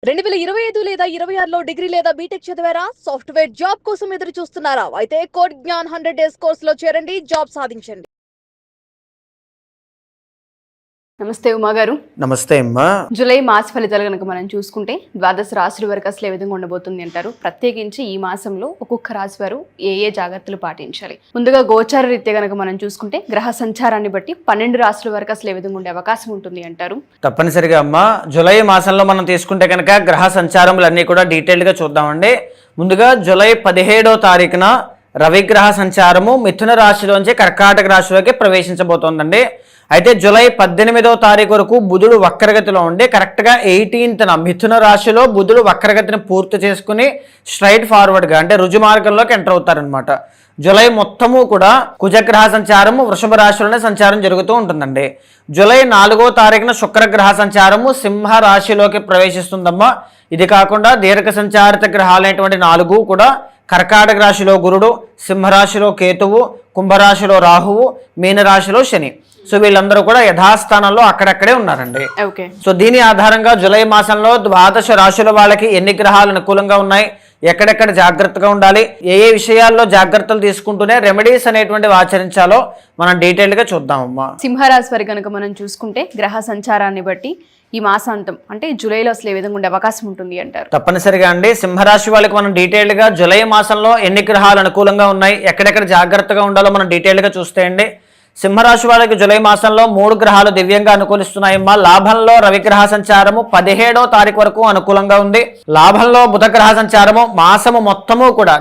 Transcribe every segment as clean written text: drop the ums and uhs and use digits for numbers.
2025 లేదా 26లో డిగ్రీ లేదా బీటెక్ చదివారా? సాఫ్ట్వేర్ జాబ్ కోసం ఎదురు చూస్తున్నారా? అయితే కోడ్ జ్ఞాన్ 100 డేస్ కోర్సులో చేరండి, జాబ్ సాధించండి. నమస్తే ఉమా గారు. నమస్తే అమ్మా. జూలై మాస ఫలితాలు కనుక మనం చూసుకుంటే ద్వాదశ రాశుల వరకు అసలు ఏ విధంగా ఉండబోతుంది అంటారు? ప్రత్యేకించి ఈ మాసంలో ఒక్కొక్క రాశి వారు ఏ జాగ్రత్తలు పాటించాలి? ముందుగా గోచార రీత్యా కనుక మనం చూసుకుంటే గ్రహ సంచారాన్ని బట్టి 12 రాశుల వరకు అసలు ఏ విధంగా ఉండే అవకాశం ఉంటుంది అంటారు? తప్పనిసరిగా అమ్మా, జూలై మాసంలో మనం తీసుకుంటే కనుక గ్రహ సంచారములన్నీ కూడా డీటెయిల్గా చూద్దామండి. ముందుగా జూలై 17వ తారీఖున రవిగ్రహ సంచారము మిథున రాశిలోంచి కర్కాటక రాశిలోకి ప్రవేశించబోతోందండి. అయితే జూలై 18వ తారీఖు వరకు బుధుడు వక్రగతిలో ఉండి కరెక్ట్గా 18న మిథున రాశిలో బుధుడు వక్రగతిని పూర్తి చేసుకుని స్ట్రైట్ ఫార్వర్డ్గా అంటే రుజు మార్గంలోకి ఎంటర్ అవుతారనమాట. జూలై మొత్తము కూడా కుజగ్రహ సంచారము వృషభ రాశిలోనే సంచారం జరుగుతూ ఉంటుందండి. జూలై 4వ తారీఖున శుక్రగ్రహ సంచారము సింహ రాశిలోకి ప్రవేశిస్తుందమ్మా. ఇది కాకుండా దీర్ఘ సంచారిత గ్రహాలైనటువంటి 4 కూడా కర్కాటక రాశిలో గురుడు, సింహరాశిలో కేతువు, కుంభరాశిలో రాహువు, మీనరాశిలో శని. సో వీళ్ళందరూ కూడా యథాస్థానంలో అక్కడక్కడే ఉన్నారండి. సో దీని ఆధారంగా జూలై మాసంలో ద్వాదశ రాశుల వాళ్ళకి ఎన్ని గ్రహాలు అనుకూలంగా ఉన్నాయి, ఎక్కడెక్కడ జాగ్రత్తగా ఉండాలి, ఏ విషయాల్లో జాగ్రత్తలు తీసుకుంటూనే రెమెడీస్ అనేటువంటివి ఆచరించాలో మనం డీటెయిల్గా చూద్దామమ్మా. సింహరాశి వారి కనుక మనం చూసుకుంటే గ్రహ సంచారాన్ని బట్టి ఈ మాసాంతం అంటే జూలైలో అసలు ఏ విధంగా ఉండే అవకాశం ఉంటుంది అంటారు? తప్పనిసరిగా అండి, సింహరాశి వాళ్ళకి మనం డీటెయిల్గా జూలై మాసంలో ఎన్ని గ్రహాలు అనుకూలంగా ఉన్నాయి, ఎక్కడెక్కడ జాగ్రత్తగా ఉండాలో మనం డీటెయిల్గా చూస్తే అండి, సింహరాశి వాళ్ళకి జూలై మాసంలో 3 గ్రహాలు దివ్యంగా అనుకూలిస్తున్నాయమ్మా. లాభంలో రవిగ్రహ సంచారము 17వ తారీఖు వరకు అనుకూలంగా ఉంది. లాభంలో బుధ గ్రహ సంచారము మాసము మొత్తము కూడా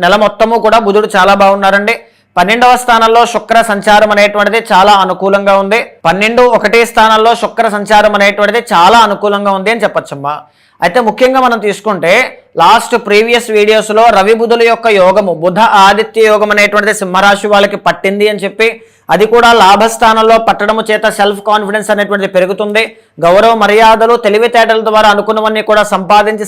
నెల మొత్తము కూడా బుధుడు చాలా బాగున్నారండి. 12వ స్థానంలో శుక్ర సంచారం అనేటువంటిది చాలా అనుకూలంగా ఉంది. 12-1 స్థానంలో శుక్ర సంచారం అనేటువంటిది చాలా అనుకూలంగా ఉంది అని చెప్పచ్చమ్మా. అయితే ముఖ్యంగా మనం తీసుకుంటే లాస్ట్ ప్రీవియస్ వీడియోస్లో రవి బుధుల యొక్క యోగము బుధ ఆదిత్య యోగం అనేటువంటిది సింహరాశి వాళ్ళకి పట్టింది అని చెప్పి, అది కూడా లాభస్థానంలో పట్టడము చేత సెల్ఫ్ కాన్ఫిడెన్స్ అనేటువంటిది పెరుగుతుంది, గౌరవ మర్యాదలు తెలివితేటల ద్వారా అనుకున్నవన్నీ కూడా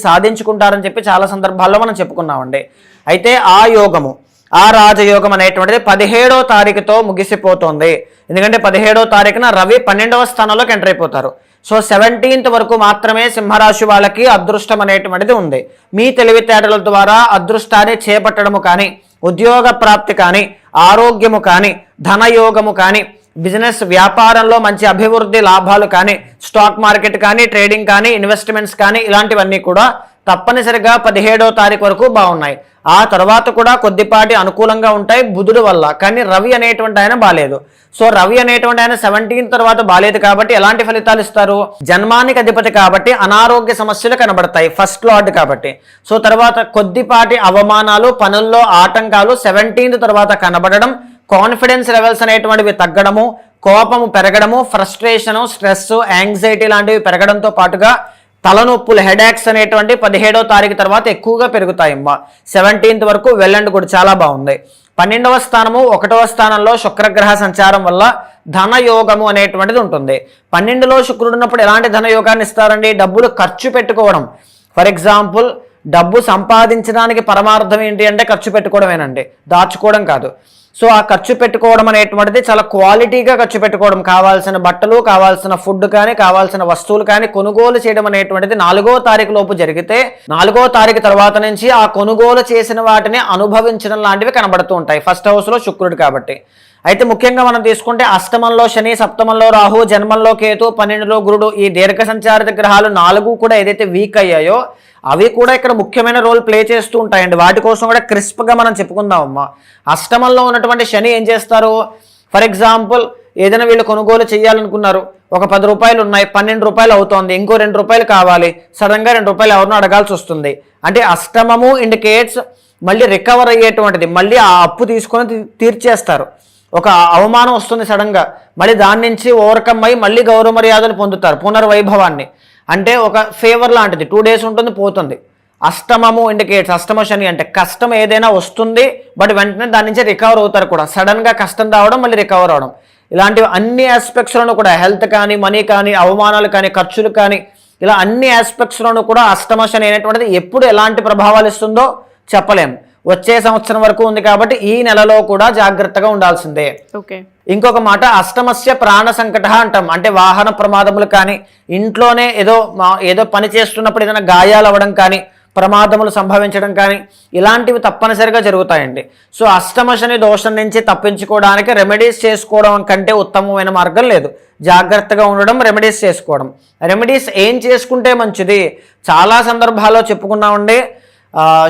సాధించుకుంటారని చెప్పి చాలా సందర్భాల్లో మనం చెప్పుకున్నామండి. అయితే ఆ యోగము ఆ రాజయోగం అనేటువంటిది 17వ తారీఖుతో ముగిసిపోతుంది. ఎందుకంటే 17వ తారీఖున రవి 12వ స్థానంలోకి ఎంటర్ అయిపోతారు. సో 17th వరకు మాత్రమే సింహరాశి వాళ్ళకి అదృష్టం అనేటువంటిది ఉంది. మీ తెలివితేటల ద్వారా అదృష్టాన్ని చేపట్టడము కానీ, ఉద్యోగ ప్రాప్తి కానీ, ఆరోగ్యము కానీ, ధనయోగము కానీ, బిజినెస్ వ్యాపారంలో మంచి అభివృద్ధి లాభాలు కానీ, స్టాక్ మార్కెట్ కానీ, ట్రేడింగ్ కానీ, ఇన్వెస్ట్మెంట్స్ కానీ ఇలాంటివన్నీ కూడా తప్పనిసరిగా 17వ తారీఖు వరకు బాగున్నాయి. ఆ తర్వాత కూడా కొద్దిపాటి అనుకూలంగా ఉంటాయి బుధుడు వల్ల. కానీ రవి అనేటువంటి ఆయన బాలేదు. సో రవి అనేటువంటి ఆయన 17 తర్వాత బాలేదు కాబట్టి ఎలాంటి ఫలితాలు ఇస్తారు? జన్మానికి అధిపతి కాబట్టి అనారోగ్య సమస్యలు కనబడతాయి, ఫస్ట్ లార్డ్ కాబట్టి. సో తర్వాత కొద్దిపాటి అవమానాలు, పనుల్లో ఆటంకాలు 17 తర్వాత కనబడడం, కాన్ఫిడెన్స్ లెవెల్స్ అనేటువంటివి తగ్గడము, కోపము పెరగడము, ఫ్రస్ట్రేషను, స్ట్రెస్, యాంగ్జైటీ లాంటివి పెరగడంతో పాటుగా తలనొప్పులు, హెడేక్స్ అనేటువంటి 17వ తారీఖు తర్వాత ఎక్కువగా పెరుగుతాయమ్మా. 17th వరకు వెల్ అండ్ గుడ్ చాలా బాగుంది. 12వ స్థానము 1వ స్థానంలో శుక్రగ్రహ సంచారం వల్ల ధనయోగము అనేటువంటిది ఉంటుంది. 12లో శుక్రుడు ఉన్నప్పుడు ఎలాంటి ధనయోగాన్ని ఇస్తారండి? డబ్బులు ఖర్చు పెట్టుకోవడం. ఫర్ ఎగ్జాంపుల్, డబ్బు సంపాదించడానికి పరమార్థం ఏంటి అంటే ఖర్చు పెట్టుకోవడమేనండి, దాచుకోవడం కాదు. సో ఆ ఖర్చు పెట్టుకోవడం అనేటువంటిది చాలా క్వాలిటీగా ఖర్చు పెట్టుకోవడం, కావాల్సిన బట్టలు, కావాల్సిన ఫుడ్ కానీ, కావాల్సిన వస్తువులు కానీ కొనుగోలు చేయడం అనేటువంటిది 4వ తారీఖు లోపు జరిగితే 4వ తారీఖు తర్వాత నుంచి ఆ కొనుగోలు చేసిన వాటిని అనుభవించడం లాంటివి కనబడుతూ ఉంటాయి, ఫస్ట్ హౌస్లో శుక్రుడు కాబట్టి. అయితే ముఖ్యంగా మనం తీసుకుంటే అష్టమంలో శని, సప్తమంలో రాహు, జన్మంలో కేతు, 12లో గురుడు, ఈ దీర్ఘ సంచారిత గ్రహాలు 4 కూడా ఏదైతే వీక్ అయ్యాయో అవి కూడా ఇక్కడ ముఖ్యమైన రోల్ ప్లే చేస్తూ ఉంటాయండి. వాటి కోసం కూడా క్రిస్ప్గా మనం చెప్పుకుందామమ్మా. అష్టమంలో ఉన్నటువంటి శని ఏం చేస్తారు? ఫర్ ఎగ్జాంపుల్, ఏదైనా వీళ్ళు కొనుగోలు చేయాలనుకున్నారు, ఒక 10 రూపాయలు ఉన్నాయి, 12 రూపాయలు అవుతోంది, ఇంకో 2 రూపాయలు కావాలి, సడన్గా 2 రూపాయలు ఎవరినో అడగాల్సి వస్తుంది. అంటే అష్టమము ఇండికేట్స్ మళ్ళీ రికవర్ అయ్యేటువంటిది, మళ్ళీ ఆ అప్పు తీసుకొని తీర్చేస్తారు. ఒక అవమానం వస్తుంది సడన్గా, మళ్ళీ దాని నుంచి ఓవర్కమ్ అయ్యి మళ్ళీ గౌరవ మర్యాదలు పొందుతారు, పునర్వైభవాన్ని. అంటే ఒక ఫేవర్ లాంటిది, 2 days ఉంటుంది, పోతుంది. అష్టమము ఇండికేట్స్, అష్టమ శని అంటే కష్టం ఏదైనా వస్తుంది, బట్ వెంటనే దాని నుంచి రికవర్ అవుతారు కూడా. సడన్గా కష్టం రావడం, మళ్ళీ రికవర్ అవడం, ఇలాంటివి అన్ని ఆస్పెక్ట్స్లోనూ కూడా, హెల్త్ కానీ, మనీ కానీ, అవమానాలు కానీ, ఖర్చులు కానీ, ఇలా అన్ని ఆస్పెక్ట్స్లోనూ కూడా అష్టమ శని అనేటువంటిది ఎప్పుడు ఎలాంటి ప్రభావాలు ఇస్తుందో చెప్పలేము. వచ్చే సంవత్సరం వరకు ఉంది కాబట్టి ఈ నెలలో కూడా జాగ్రత్తగా ఉండాల్సిందే. ఓకే. ఇంకొక మాట అష్టమస్య ప్రాణ సంకట అంటాం. అంటే వాహన ప్రమాదములు కానీ, ఇంట్లోనే ఏదో పని చేస్తున్నప్పుడు ఏదైనా గాయాలు అవ్వడం కానీ, ప్రమాదములు సంభవించడం కానీ ఇలాంటివి తప్పనిసరిగా జరుగుతాయండి. సో అష్టమ శని దోషం నుంచి తప్పించుకోవడానికి రెమెడీస్ చేసుకోవడం కంటే ఉత్తమమైన మార్గం లేదు. జాగ్రత్తగా ఉండడం, రెమెడీస్ చేసుకోవడం. రెమెడీస్ ఏం చేసుకుంటే మంచిది? చాలా సందర్భాల్లో చెప్పుకున్నామండి.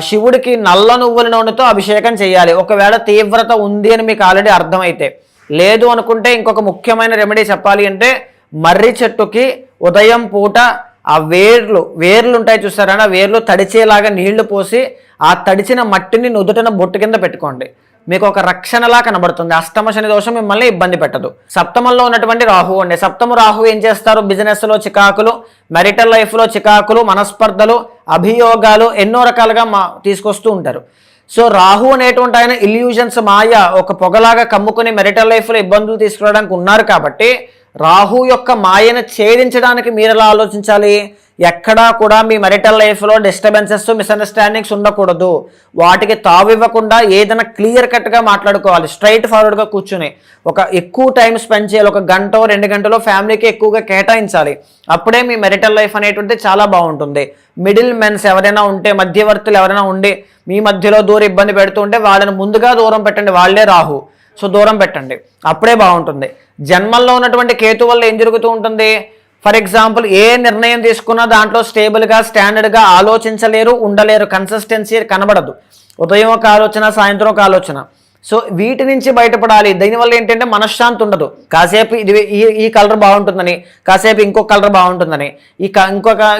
శివుడికి నల్ల నువ్వుల నూనెతో అభిషేకం చేయాలి, ఒకవేళ తీవ్రత ఉంది అని మీకు ఆల్రెడీ అర్థమైతే. లేదు అనుకుంటే ఇంకొక ముఖ్యమైన రెమెడీ చెప్పాలి అంటే, మర్రి చెట్టుకి ఉదయం పూట ఆ వేర్లు ఉంటాయి చూసారా, వేర్లు తడిచేలాగా నీళ్లు పోసి ఆ తడిచిన మట్టిని నుదుటిన బొట్టు కింద పెట్టుకోండి. మీకు ఒక రక్షణలా కనబడుతుంది. అష్టమ శని దోషం మిమ్మల్ని ఇబ్బంది పెట్టదు. సప్తమంలో ఉన్నటువంటి రాహు అండి. సప్తమ రాహు ఏం చేస్తారు? బిజినెస్లో చికాకులు, మెరిటల్ లైఫ్లో చికాకులు, మనస్పర్ధలు, అభియోగాలు ఎన్నో రకాలుగా తీసుకొస్తూ ఉంటారు. సో రాహు అనేటువంటి ఆయన ఇల్యూజన్స్, మాయ, ఒక పొగలాగా కమ్ముకుని మెరిటల్ లైఫ్లో ఇబ్బందులు తీసుకురావడానికి ఉన్నారు కాబట్టి రాహు యొక్క మాయను ఛేదించడానికి మీరు ఎలా ఆలోచించాలి? ఎక్కడా కూడా మీ మెరిటల్ లైఫ్లో డిస్టర్బెన్సెస్, మిస్అండర్స్టాండింగ్స్ ఉండకూడదు. వాటికి తావివ్వకుండా ఏదైనా క్లియర్ కట్గా మాట్లాడుకోవాలి. స్ట్రైట్ ఫార్వర్డ్గా కూర్చుని ఒక ఎక్కువ టైం స్పెండ్ చేయాలి. 1 గంట 2 గంటలో ఫ్యామిలీకి ఎక్కువగా కేటాయించాలి. అప్పుడే మీ మెరిటల్ లైఫ్ అనేటువంటిది చాలా బాగుంటుంది. మిడిల్ మెన్స్ ఎవరైనా ఉంటే, మధ్యవర్తులు ఎవరైనా ఉండి మీ మధ్యలో దూరం ఇబ్బంది పెడుతూ ఉంటే వాళ్ళని ముందుగా దూరం పెట్టండి. వాళ్ళే రాహు. సో దూరం పెట్టండి, అప్పుడే బాగుంటుంది. జన్మల్లో ఉన్నటువంటి కేతు వల్ల ఏం జరుగుతూ ఉంటుంది? ఫర్ ఎగ్జాంపుల్, ఏ నిర్ణయం తీసుకున్నా దాంట్లో స్టేబుల్గా, స్టాండర్డ్గా ఆలోచించలేరు, ఉండలేరు. కన్సిస్టెన్సీ కనబడదు. ఉదయం ఒక ఆలోచన, సాయంత్రం ఒక ఆలోచన. సో వీటి నుంచి బయటపడాలి. దీనివల్ల ఏంటంటే మనశ్శాంతి ఉండదు. కాసేపు ఈ కలర్ బాగుంటుందని, కాసేపు ఇంకొక కలర్ బాగుంటుందని,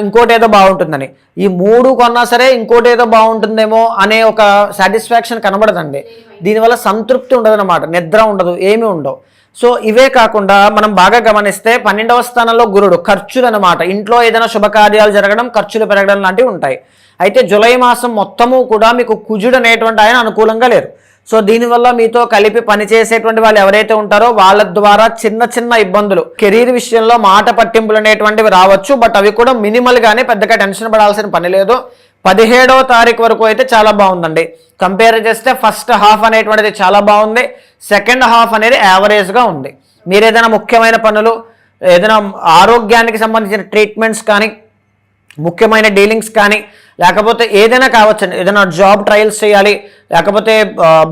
ఇంకోటి ఏదో బాగుంటుందని, ఈ 3 కొన్నా సరే ఇంకోటి ఏదో బాగుంటుందేమో అనే ఒక సాటిస్ఫాక్షన్ కనబడదండి. దీనివల్ల సంతృప్తి ఉండదన్నమాట. నిద్ర ఉండదు, ఏమీ ఉండవు. సో ఇవే కాకుండా మనం బాగా గమనిస్తే 12వ స్థానంలో గురుడు, ఖర్చులు అనమాట. ఇంట్లో ఏదైనా శుభకార్యాలు జరగడం, ఖర్చులు పెరగడం లాంటివి ఉంటాయి. అయితే జూలై మాసం మొత్తము కూడా మీకు కుజుడు అనేటువంటి ఆయన అనుకూలంగా లేరు. సో దీనివల్ల మీతో కలిపి పనిచేసేటువంటి వాళ్ళు ఎవరైతే ఉంటారో వాళ్ళ ద్వారా చిన్న చిన్న ఇబ్బందులు, కెరీర్ విషయంలో మాట పట్టింపులు అనేటువంటివి రావచ్చు. బట్ అవి కూడా మినిమల్గానే, పెద్దగా టెన్షన్ పడాల్సిన పని లేదు. 17వ తారీఖు వరకు అయితే చాలా బాగుందండి. కంపేర్ చేస్తే ఫస్ట్ హాఫ్ అనేటువంటిది చాలా బాగుంది, సెకండ్ హాఫ్ అనేది యావరేజ్గా ఉంది. మీరు ఏదైనా ముఖ్యమైన పనులు, ఏదైనా ఆరోగ్యానికి సంబంధించిన ట్రీట్మెంట్స్ కానీ, ముఖ్యమైన డీలింగ్స్ కానీ, లేకపోతే ఏదైనా కావచ్చండి. ఏదైనా జాబ్ ట్రయల్స్ చేయాలి, లేకపోతే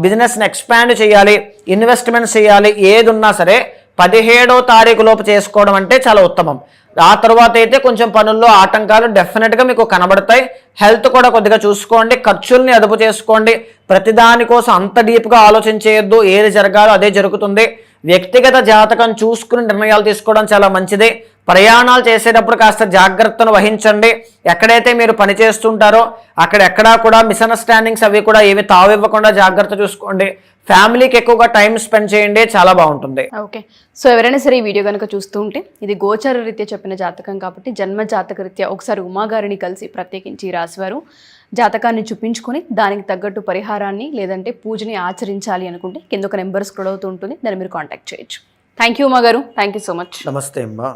బిజినెస్ని ఎక్స్పాండ్ చేయాలి, ఇన్వెస్ట్మెంట్స్ చేయాలి, ఏది ఉన్నా సరే 17వ తారీఖు లోపు చేసుకోవడం అంటే చాలా ఉత్తమం. ఆ తర్వాత అయితే కొంచెం పనుల్లో ఆటంకాలు డెఫినెట్గా మీకు కనబడతాయి. హెల్త్ కూడా కొద్దిగా చూసుకోండి, ఖర్చుల్ని అదుపు చేసుకోండి. ప్రతిదానికోసం అంత డీప్గా ఆలోచించేయద్దు. ఏది జరగాలో అదే జరుగుతుంది. వ్యక్తిగత జాతకం చూసుకుని నిర్ణయాలు తీసుకోవడం చాలా మంచిది. ప్రయాణాలు చేసేటప్పుడు కాస్త జాగ్రత్తను వహించండి. ఎక్కడైతే మీరు పని చేస్తుంటారో అక్కడెక్కడా కూడా మిస్అండర్స్టాండింగ్స్ అవి కూడా ఏవి తావివ్వకుండా జాగ్రత్త చూసుకోండి. ఫ్యామిలీకి ఎక్కువగా టైం స్పెండ్ చేయండి, చాలా బాగుంటుంది. ఓకే. సో ఎవరైనా సరే ఈ వీడియో కనుక చూస్తూ ఉంటే, ఇది గోచర రీత్యా చెప్పిన జాతకం కాబట్టి జన్మ జాతక రీత్యా ఒకసారి ఉమాగారిని కలిసి ప్రత్యేకించి రాశివారు జాతకాన్ని చూపించుకొని దానికి తగ్గట్టు పరిహారాన్ని లేదంటే పూజని ఆచరించాలి అనుకుంటే కింద ఒక నెంబర్ స్క్రోల్ అవుతూ ఉంటుంది, దాన్ని మీరు కాంటాక్ట్ చేయొచ్చు. థ్యాంక్ యూ ఉమా గారు, థ్యాంక్ యూ సో మచ్. నమస్తే అమ్మా.